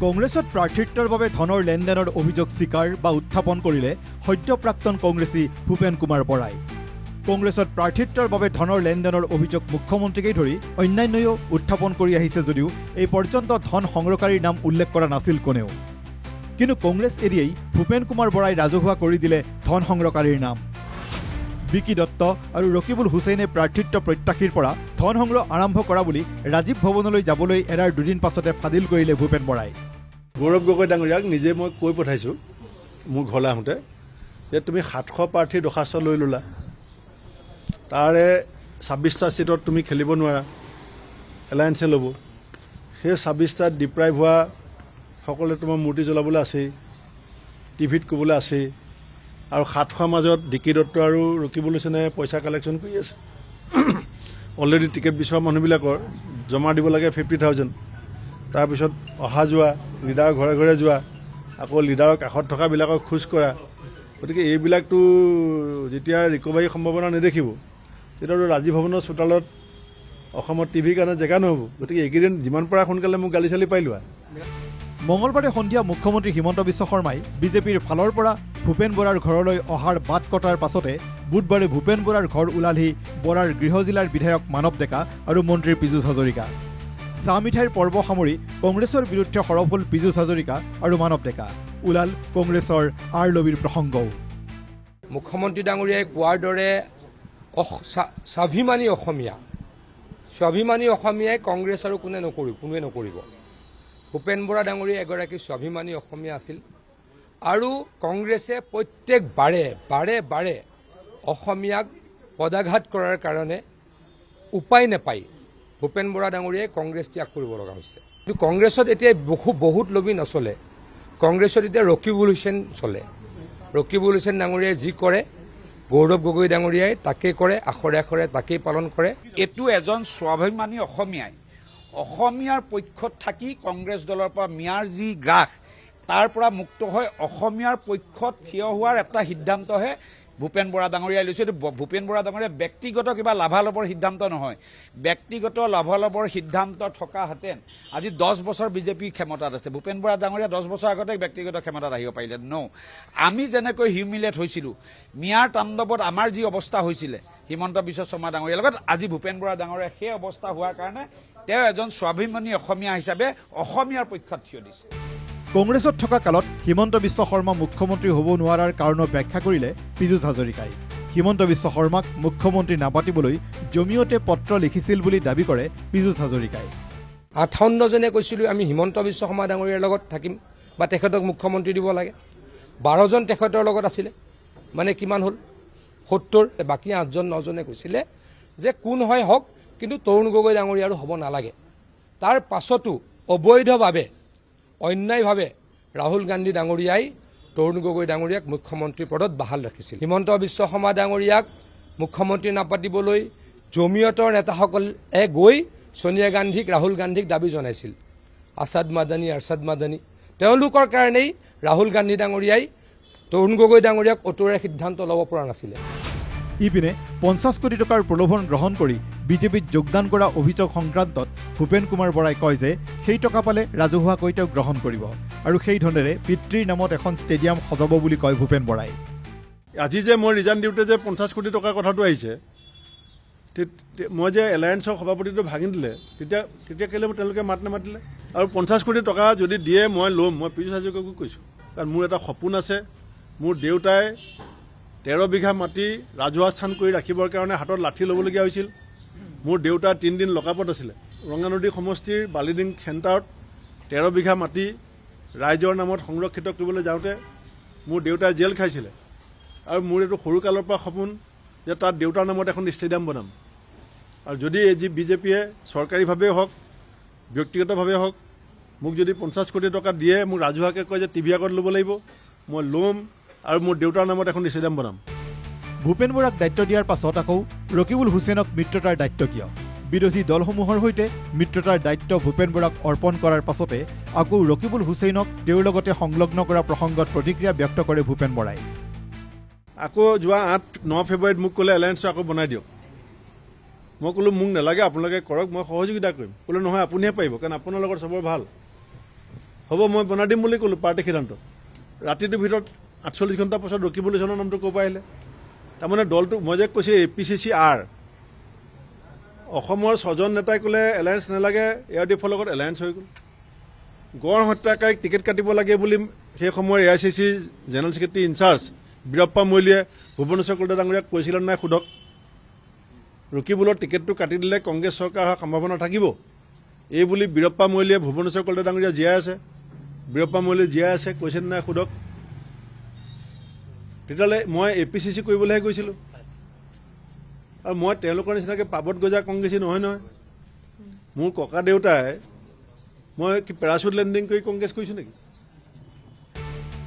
কংগ্ৰেছত প্ৰাৰ্থিত্বৰ বাবে ধনৰ লেনদেনৰ অভিযোগ স্বীকাৰ বা উত্থাপন কৰিলে সদ্য প্ৰাক্তন কংগ্ৰেছী ভূপেন কুমাৰ বৰাই। কংগ্ৰেছত প্ৰাৰ্থিত্বৰ বাবে ধনৰ লেনদেনৰ অভিযোগ মুখ্যমন্ত্ৰীকে ধৰি অন্যান্যও উত্থাপন কৰি আহিছে যদিও এই পৰ্যন্ত ধন সংগ্ৰহকাৰীৰ নাম উল্লেখ কৰা নাছিল কোনেও। কিন্তু কংগ্ৰেছ এৰিয়েই ভূপেন কুমাৰ বৰাই ৰাজহুৱা কৰি দিলে ধন সংগ্ৰহকাৰীৰ নাম। বিকি দত্ত আৰু ৰকিবুল হুছেইনে প্ৰাৰ্থিত্ব প্ৰত্যাশীৰ পৰা ধন সংগ্ৰহ আৰম্ভ কৰা বুলি ৰাজীৱ ভৱনলৈ যাবলৈ এৰাৰ দুদিন পাছতে ফাদিল কৰিলে ভূপেন বৰাই। গৌৰৱ গগৈ ডাঙৰীয়াক নিজে মই কৈ পঠাইছোঁ মোৰ ঘৰলৈ আহোঁতে যে তুমি 700 প্ৰাৰ্থীৰ দৰখাস্ত লৈ ল'লা, তাৰে 26টা ছিটত তুমি খেলিব নোৱাৰা, এলায়েন্সে ল'ব। সেই 26টাত ডিপ্ৰাইভ হোৱা সকলোৱে তোমাৰ মূৰ্তি জ্বলাবলৈ আছেই, টিভিত ক'বলৈ আছেই, আৰু 700ৰ মাজত ডিকি দত্ত আৰু ৰকিবুল হুছেইনে পইচা কালেকশ্যন কৰি আছে। অলৰেডি টিকেট বিচৰা মানুহবিলাকৰ জমা দিব লাগে 50,000। তাৰপিছত অহা যোৱা, লিডাৰৰ ঘৰে ঘৰে যোৱা, আকৌ লিডাৰৰ কাষত থকাবিলাকক খোজ কৰা। গতিকে এইবিলাকতো যেতিয়া ৰিকভাৰী সম্ভাৱনা নেদেখিব তেতিয়াতো ৰাজীৱ ভৱনৰ চোতালত অসমত টিভিৰ কাৰণে জেগা নহ'ব। গতিকে এইকেইদিন যিমান পৰা সোনকালে মোক গালি চালি পাই লোৱা। মঙলবাৰে সন্ধিয়া মুখ্যমন্ত্ৰী হিমন্ত বিশ্ব শৰ্মাই বিজেপিৰ ফালৰ পৰা ভূপেন বৰাৰ ঘৰলৈ অহাৰ বাট কটাৰ পাছতে বুধবাৰে ভূপেন বৰাৰ ঘৰ ওলালহি বৰাৰ গৃহ জিলাৰ বিধায়ক মানৱ ডেকা আৰু মন্ত্ৰী পীযুষ হাজৰিকা। চাহ মিঠাইৰ পৰ্ব সামৰি কংগ্ৰেছৰ বিৰুদ্ধে সৰব হ'ল পীযুষ হাজৰিকা আৰু মানৱ ডেকা। ওলাল কংগ্ৰেছৰ আৰ লবিৰ প্ৰসংগও। মুখ্যমন্ত্ৰী ডাঙৰীয়াই কোৱাৰ দৰে স্বাভিমানী অসমীয়াই কংগ্ৰেছ আৰু কোনোৱে নকৰিব। ভূপেন বৰা ডাঙৰীয়া এগৰাকী স্বাভিমানী অসমীয়া আছিল আৰু কংগ্ৰেছে বাৰে অসমীয়াক পদাঘাত কৰাৰ কাৰণে উপায় নাপায় ভূপেন বৰা ডাঙৰীয়াই কংগ্ৰেছ ত্যাগ কৰিব লগা হৈছে। কিন্তু কংগ্ৰেছত এতিয়া বহুত লবি নচলে। কংগ্ৰেছত এতিয়া ৰকিবুল হুছেইন চলে। ৰকিবুল হুছেইন ডাঙৰীয়াই যি কৰে গৌৰৱ গগৈ ডাঙৰীয়াই তাকেই কৰে, আখৰে আখৰে তাকেই পালন কৰে। এইটো এজন স্বাভিমানী অসমীয়াই অসমীয়াৰ পক্ষত থাকি কংগ্ৰেছ দলৰ পৰা মিয়াৰ যি গ্ৰাস তাৰ পৰা মুক্ত হৈ অসমীয়াৰ পক্ষত থিয় হোৱাৰ এটা সিদ্ধান্তহে ভূপেন বৰা ডাঙৰীয়াই লৈছে। এইটো ভূপেন বৰা ডাঙৰীয়া ব্যক্তিগত কিবা লাভালাভৰ সিদ্ধান্ত নহয়। ব্যক্তিগত লাভালাভৰ সিদ্ধান্ত থকাহেঁতেন আজি 10 বছৰ বিজেপি ক্ষমতাত আছে। ভূপেন বৰা ডাঙৰীয়া 10 বছৰ আগতে ব্যক্তিগত ক্ষমতাত আহিব পাৰিলে আমি যেনেকৈ হিউমিলেট হৈছিলোঁ, মিয়াৰ তাণ্ডৱত আমাৰ যি অৱস্থা হৈছিলে হিমন্ত বিশ্ব শৰ্মা ডাঙৰীয়াৰ লগত, আজি ভূপেন বৰা ডাঙৰীয়া সেই অৱস্থা হোৱাৰ কাৰণে তেওঁ এজন স্বাভিমানী অসমীয়া হিচাপে অসমীয়াৰ পক্ষত থিয় দিছে। কংগ্ৰেছত থকা কালত হিমন্ত বিশ্ব শৰ্মা মুখ্যমন্ত্ৰী হ'ব নোৱাৰাৰ কাৰণো ব্যাখ্যা কৰিলে পীযুষ হাজৰিকাই। হিমন্ত বিশ্ব শৰ্মাক মুখ্যমন্ত্ৰী নাপাতিবলৈ জমিয়তে পত্ৰ লিখিছিল বুলি দাবী কৰে পীযুষ হাজৰিকাই। 58জনে কৈছিলোঁ আমি হিমন্ত বিশ্ব শৰ্মা ডাঙৰীয়াৰ লগত থাকিম বা তেখেতক মুখ্যমন্ত্ৰী দিব লাগে। 12জন তেখেতৰ লগত আছিলে, মানে কিমান হ'ল 70। বাকী 8-9জনে কৈছিলে যে কোন হয় হওক, কিন্তু তৰুণ গগৈ ডাঙৰীয়া আৰু হ'ব নালাগে। তাৰ পাছতো অবৈধভাৱে অন্যায়ভাৱে ৰাহুল গান্ধী ডাঙৰীয়াই তৰুণ গগৈ ডাঙৰীয়াক মুখ্যমন্ত্ৰী পদত বাহাল ৰাখিছিল। হিমন্ত বিশ্ব শৰ্মা ডাঙৰীয়াক মুখ্যমন্ত্ৰী নাপাতিবলৈ জমিয়তৰ নেতাসকলে গৈ ছোনিয়া গান্ধীক, ৰাহুল গান্ধীক দাবী জনাইছিল। আৰ্ছাদ মাদানী তেওঁলোকৰ কাৰণেই ৰাহুল গান্ধী ডাঙৰীয়াই তৰুণ গগৈ ডাঙৰীয়াক অতৰুৱাৰ সিদ্ধান্ত ল'ব পৰা নাছিলে। ইপিনে 50 কোটি টকাৰ প্ৰলোভন গ্ৰহণ কৰি বিজেপিত যোগদান কৰা অভিযোগ সংক্ৰান্তত ভূপেন কুমাৰ বৰাই কয় যে সেই টকা পালে ৰাজহুৱাকৈ তেওঁ গ্ৰহণ কৰিব আৰু সেই ধনেৰে পিতৃৰ নামত এখন ষ্টেডিয়াম সজাব বুলি কয় ভূপেন বৰাই। আজি যে মই ৰিজাইন দিওঁতে যে 50 কোটি টকাৰ কথাটো আহিছে, মই যে এলায়েন্সৰ সভাপতিটো ভাঙি দিলে তেতিয়া কেলৈ তেওঁলোকে মাত নামাতিলে? আৰু 50 কোটি টকা যদি দিয়ে মই ল'ম। মই পীযুষ হাজৰিকাকো কৈছোঁ, কাৰণ মোৰ এটা সপোন আছে। মোৰ দেউতাই 13 বিঘা মাটি ৰাজহুৱা স্থান কৰি ৰাখিবৰ কাৰণে হাতত লাঠি ল'বলগীয়া হৈছিল। মোৰ দেউতা 3 দিন লকআপত আছিলে। ৰঙানদী সমষ্টিৰ বালিডিং চেণ্টাৰত 13 বিঘা মাটি ৰাইজৰ নামত সংৰক্ষিত কৰিবলৈ যাওঁতে মোৰ দেউতাই জেল খাইছিলে। আৰু মোৰ এইটো সৰুকালৰ পৰা সপোন যে তাত দেউতাৰ নামত এখন ষ্টেডিয়াম বনাম। আৰু যদি এই যি বিজেপিয়ে চৰকাৰীভাৱে হওক ব্যক্তিগতভাৱে হওক মোক যদি 50 কোটি টকা দিয়ে, মোক ৰাজহুৱাকৈ কয় যে টিভি আগত ল'ব লাগিব, মই ল'ম আৰু মোৰ দেউতাৰ নামত এখন ষ্টেডিয়াম বনাম। ভূপেন বৰাক দায়িত্ব দিয়াৰ পাছত আকৌ ৰকিবুল হুছেইনক মিত্ৰতাৰ দায়িত্ব কিয়? বিৰোধী দলসমূহৰ সৈতে মিত্ৰতাৰ দায়িত্ব ভূপেন বৰাক অৰ্পণ কৰাৰ পাছতে আকৌ ৰকিবুল হুছেইনক তেওঁৰ লগতে সংলগ্ন কৰা প্ৰসংগত প্ৰতিক্ৰিয়া ব্যক্ত কৰে ভূপেন বৰাই। আকৌ যোৱা 8-9 ফেব্ৰুৱাৰীত মোক ক'লে এলায়েন্সটো আকৌ বনাই দিয়ক। মই ক'লোঁ মোক নালাগে, আপোনালোকে কৰক, মই সহযোগিতা কৰিম। ক'লে নহয় আপুনিহে পাৰিব, কাৰণ আপোনাৰ লগত চবৰ ভাল। হ'ব মই বনাই দিম বুলি ক'লোঁ পাৰ্টি সিদ্ধান্ত ৰাতিটোৰ ভিতৰত 48 ঘণ্টাৰ পাছত ৰকিবুল হাছানৰ নামটো ক'ৰ পৰা আহিলে তাৰমানে দলটো মই যে কৈছোঁ APCC R অসমৰ 6জন নেতাই ক'লে এলায়েন্স নালাগে ARDFৰ লগত এলায়েন্স হৈ গ'ল গড় হত্যাকাৰীক টিকেট কাটিব লাগে বুলি সেই সময়ৰ AICC general secretary in charge Veerappa মৈলীয়ে ভুৱনেশ্বৰ কলিতা ডাঙৰীয়াক কৈছিলে নাই সোধক ৰকিবুলৰ টিকেটটো কাটি দিলে কংগ্ৰেছ চৰকাৰ হোৱাৰ সম্ভাৱনা থাকিব এই বুলি বীৰপ্পা মৈলীয়ে ভুৱনেশ্বৰ কলিতা ডাঙৰীয়া জীয়াই আছে বীৰপ্পা মৈলী জীয়াই আছে কৈছে নাই সোধক তেতিয়াহ'লে মই APCC কৰিবলৈহে গৈছিলোঁ আৰু মই তেওঁলোকৰ নিচিনাকৈ পাবত গজা কংগ্ৰেছী নহয় মোৰ ককা দেউতাই মই কি পেৰাচুট লেণ্ডিং কৰি কংগ্ৰেছ কৰিছোঁ নেকি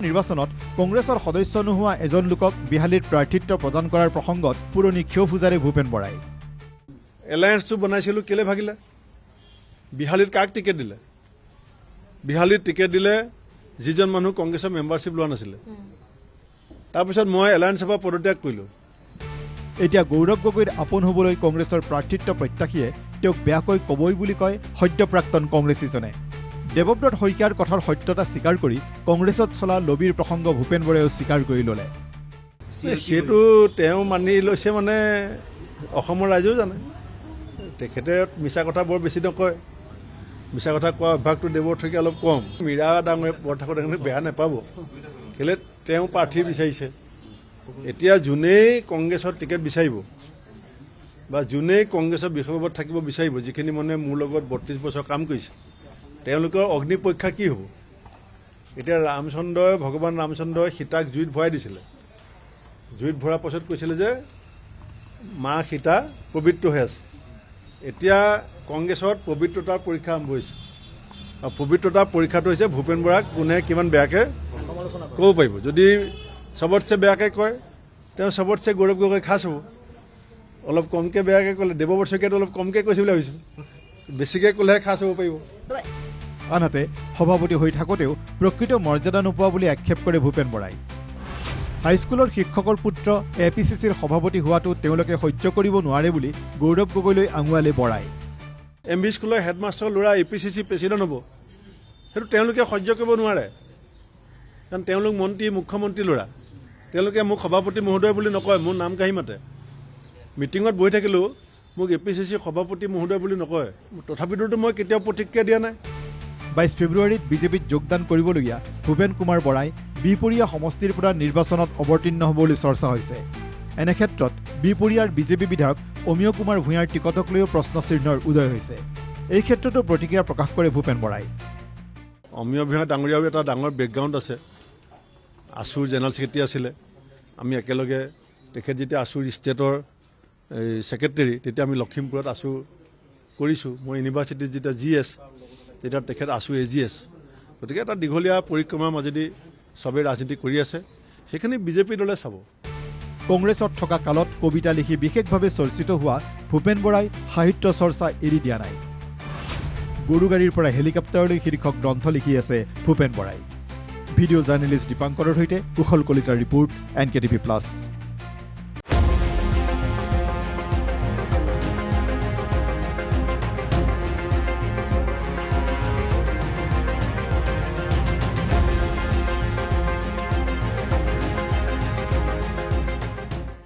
নিৰ্বাচনত কংগ্ৰেছৰ সদস্য নোহোৱা এজন লোকক বিহালীত প্ৰাৰ্থিত্ব প্ৰদান কৰাৰ প্ৰসংগত পুৰণি ক্ষোভ উজাৰে ভূপেন বৰাই এলায়েন্সটো বনাইছিলোঁ কেলে ভাগিলে বিহালীত কাক টিকেট দিলে বিহালীত টিকেট দিলে যিজন মানুহ কংগ্ৰেছৰ মেম্বাৰশ্বিপ লোৱা নাছিলে তাৰপিছত মই এলায়েন্সৰ পৰা পদত্যাগ কৰিলোঁ এতিয়া গৌৰৱ গগৈৰ আপোন হ'বলৈ কংগ্ৰেছৰ প্ৰাৰ্থিত্ব প্ৰত্যাশীয়ে তেওঁক বেয়াকৈ ক'বই বুলি কয় সদ্য প্ৰাক্তন কংগ্ৰেছীজনে দেৱব্ৰত শইকীয়াৰ কথাৰ সত্যতা স্বীকাৰ কৰি কংগ্ৰেছত চলা লবিৰ প্ৰসংগ ভূপেন বৰাইও স্বীকাৰ কৰি ল'লে সেইটো তেওঁ মানি লৈছে মানে অসমৰ ৰাইজেও জানে তেখেতে মিছা কথা বৰ বেছি নকয় মিছা কথা কোৱা অভ্যাসটো দেৱব্ৰত শইকীয়া অলপ কম মীৰা ডাঙৰে বৰ থাকোঁতে বেয়া নাপাব কেলে তেওঁ প্ৰাৰ্থী বিচাৰিছে এতিয়া যোনেই কংগ্ৰেছৰ টিকেট বিচাৰিব বা যোনেই কংগ্ৰেছৰ বিষয়বাবত থাকিব বিচাৰিব যিখিনি মানে মোৰ লগত 32 বছৰ কাম কৰিছে তেওঁলোকৰ অগ্নি পৰীক্ষা কি হ'ব এতিয়া ৰামচন্দ্ৰই ভগৱান ৰামচন্দ্ৰই সীতাক জুইত ভৰাই দিছিলে জুইত ভৰাৰ পাছত কৈছিলে যে মা সীতা পবিত্ৰ হৈ আছে এতিয়া কংগ্ৰেছত পবিত্ৰতাৰ পৰীক্ষা আৰম্ভ হৈছে আৰু পবিত্ৰতাৰ পৰীক্ষাটো হৈছে ভূপেন বৰাক কোনে কিমান বেয়াকৈ ক'ব পাৰিব যদি চবতছে বেয়াকৈ কয় তেওঁ চবতছে গৌৰৱ গগৈ খাচ হ'ব অলপ কমকৈ বেয়াকৈ ক'লে দেৱব্ৰত শইকীয়াটো অলপ কমকৈ কৈছে বুলি ভাবিছোঁ বেছিকৈ ক'লেহে খাচ হ'ব পাৰিব আনহাতে সভাপতি হৈ থাকোঁতেও প্ৰকৃত মৰ্যাদা নোপোৱা বুলি আক্ষেপ কৰে ভূপেন বৰাই হাইস্কুলৰ শিক্ষকৰ পুত্ৰ APCCৰ সভাপতি হোৱাটো তেওঁলোকে সহ্য কৰিব নোৱাৰে বুলি গৌৰৱ গগৈলৈ আঙুৱালে বৰাই MV স্কুলৰ হেডমাষ্টাৰৰ ল'ৰা APCC প্ৰেচিডেণ্ট হ'ব সেইটো তেওঁলোকে সহ্য কৰিব নোৱাৰে কাৰণ তেওঁলোক মন্ত্ৰী মুখ্যমন্ত্ৰী ল'ৰা তেওঁলোকে মোক সভাপতি মহোদয় বুলি নকয় মোৰ নাম কাঢ়ি মাতে মিটিঙত বহি থাকিলেও মোক APCC সভাপতি মহোদয় বুলি নকয় তথাপিতো মই কেতিয়াও প্ৰতিক্ৰিয়া দিয়া নাই 22 ফেব্ৰুৱাৰীত বিজেপিত যোগদান কৰিবলগীয়া ভূপেন কুমাৰ বৰাই বিপৰীয়া সমষ্টিৰ পৰা নিৰ্বাচনত অৱতীৰ্ণ হ'ব বুলি চৰ্চা হৈছে এনে ক্ষেত্ৰত বিপৰীয়াৰ বিজেপি বিধায়ক অমীয় কুমাৰ ভূঞাৰ টিকটক লৈও প্ৰশ্নচিহ্নৰ উদয় হৈছে এই ক্ষেত্ৰতো প্ৰতিক্ৰিয়া প্ৰকাশ কৰে ভূপেন বৰাই অমীয় ভূঞা ডাঙৰীয়াও এটা ডাঙৰ বেকগ্ৰাউণ্ড আছে আছুৰ জেনেৰেল ছেক্ৰেটাৰী আছিলে আমি একেলগে তেখেত যেতিয়া আছুৰ ষ্টেটৰ ছেক্ৰেটাৰী তেতিয়া আমি লখিমপুৰত আছু কৰিছোঁ মই ইউনিভাৰ্চিটিত যেতিয়া GS তেতিয়া তেখেত আছু AGS গতিকে এটা দীঘলীয়া পৰিক্ৰমাৰ মাজেদি চবেই ৰাজনীতি কৰি আছে সেইখিনি বিজেপি দলে চাব কংগ্ৰেছত থকা কালত কবিতা লিখি বিশেষভাৱে চৰ্চিত হোৱা ভূপেন বৰাই সাহিত্য চৰ্চা এৰি দিয়া নাই গৰুগাড়ীৰ পৰা হেলিকপ্টাৰলৈ শীৰ্ষক গ্ৰন্থ লিখি আছে ভূপেন বৰাই ভিডিঅ' জাৰ্নেলিষ্ট দীপাংকৰৰ সৈতে কুশল কলিতাৰ ৰিপৰ্ট NKTV+।